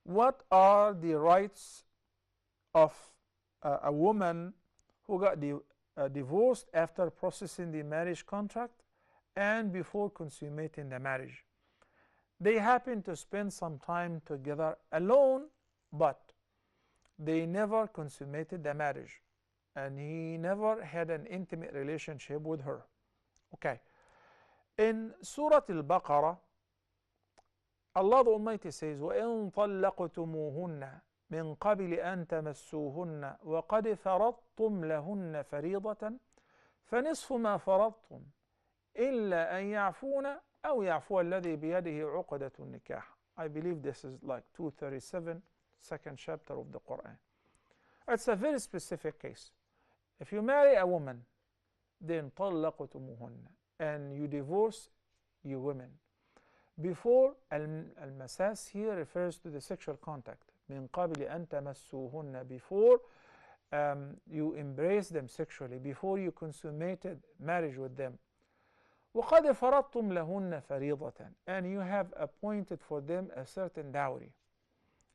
What are the rights of a woman who got divorced after processing the marriage contract and before consummating the marriage? They happen to spend some time together alone, but they never consummated the marriage, and he never had an intimate relationship with her. Okay. In Surah Al-Baqarah, Allah the Almighty says, وَإِن طَلَّقْتُمُوهُنَّ مِن قَبْلِ أَن تَمَسُّوهُنَّ وَقَدْ فَرَضْتُمْ لَهُنَّ فَرِيضَةً فَنِصْفُ مَا فَرَضْتُمْ إِلَّا أَن يَعْفُونَ أَوْ يَعْفُوَ الَّذِي بِيَدِهِ عُقْدَةُ النِّكَاحِ. I believe this is like 237, second chapter of the Quran. It's a very specific case. If you marry a woman, then طَلَّقْتُمُوهُنَّ, and you divorce you women. Before, al-masas here refers to the sexual contact. من قبل أن تمسوهن, before you embrace them sexually, before you consummated marriage with them. وقد فرضتم لهن فريضة, and you have appointed for them a certain dowry.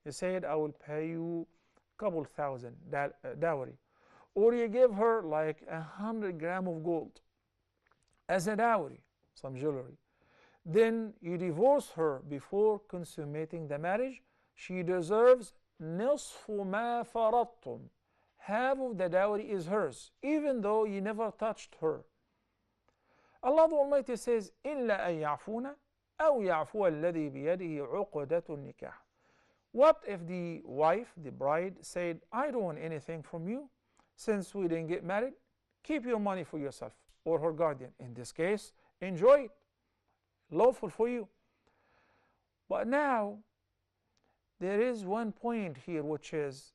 You said, I will pay you a couple thousand dowry. Or you give her like 100 grams of gold as a dowry, some jewelry. Then you divorce her before consummating the marriage. She deserves نصف ما فرضتم. Half of the dowry is hers, even though you never touched her. Allah the Almighty says, إِلَّا أَن يَعْفُونَ أَوْ يَعْفُوَ الَّذِي بِيَدِهِ عُقْدَةُ النِّكَاحِ. What if the wife, the bride, said, I don't want anything from you, since we didn't get married, keep your money for yourself, or her guardian. In this case, enjoy it, lawful for you. But now, there is one point here, which is,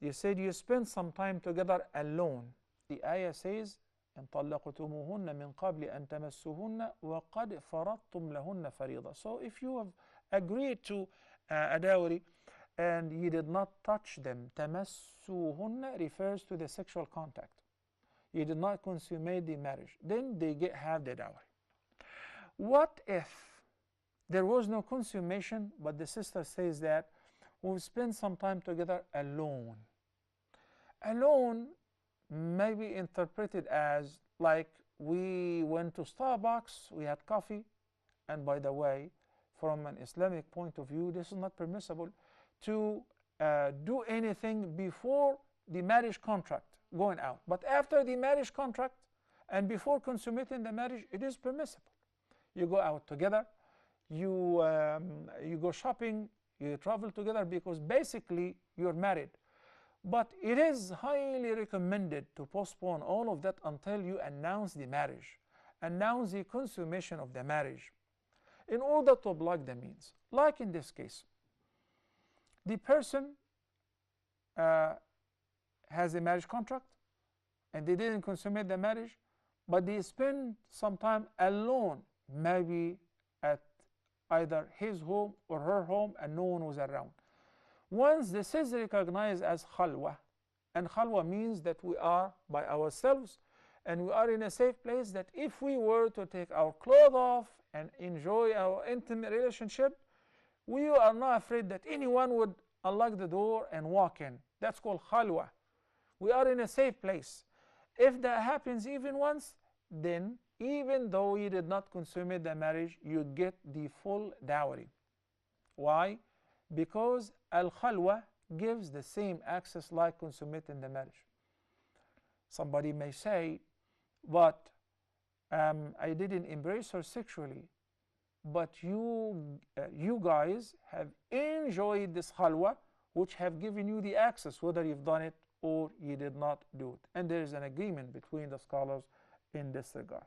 you said you spend some time together alone. The ayah says, إن طلقتموهن من قبل أن تمسوهن وقد فرضتم لهن فريضة. So if you have agreed to a dowry and you did not touch them, تمسوهن refers to the sexual contact. You did not consummate the marriage, then they get half the dowry. What if there was no consummation, but the sister says that we've spent some time together alone? Alone may be interpreted as like we went to Starbucks, we had coffee, and by the way, from an Islamic point of view, this is not permissible to do anything before the marriage contract going out. But after the marriage contract and before consummating the marriage, it is permissible. You go out together, you go shopping, you travel together, because basically you're married. But it is highly recommended to postpone all of that until you announce the marriage, announce the consummation of the marriage, in order to block the means. Like in this case, the person has a marriage contract and they didn't consummate the marriage, but they spend some time alone, maybe at either his home or her home, and no one was around. Once this is recognized as khalwa, and khalwa means that we are by ourselves and we are in a safe place, that if we were to take our clothes off and enjoy our intimate relationship, we are not afraid that anyone would unlock the door and walk in. That's called khalwa. We are in a safe place. If that happens even once, then even though you did not consummate the marriage, you get the full dowry. Why? Because al-khalwa gives the same access like consummating the marriage. Somebody may say, but I didn't embrace her sexually, but you guys have enjoyed this khalwa, which have given you the access, whether you've done it or you did not do it. And there is an agreement between the scholars in this regard.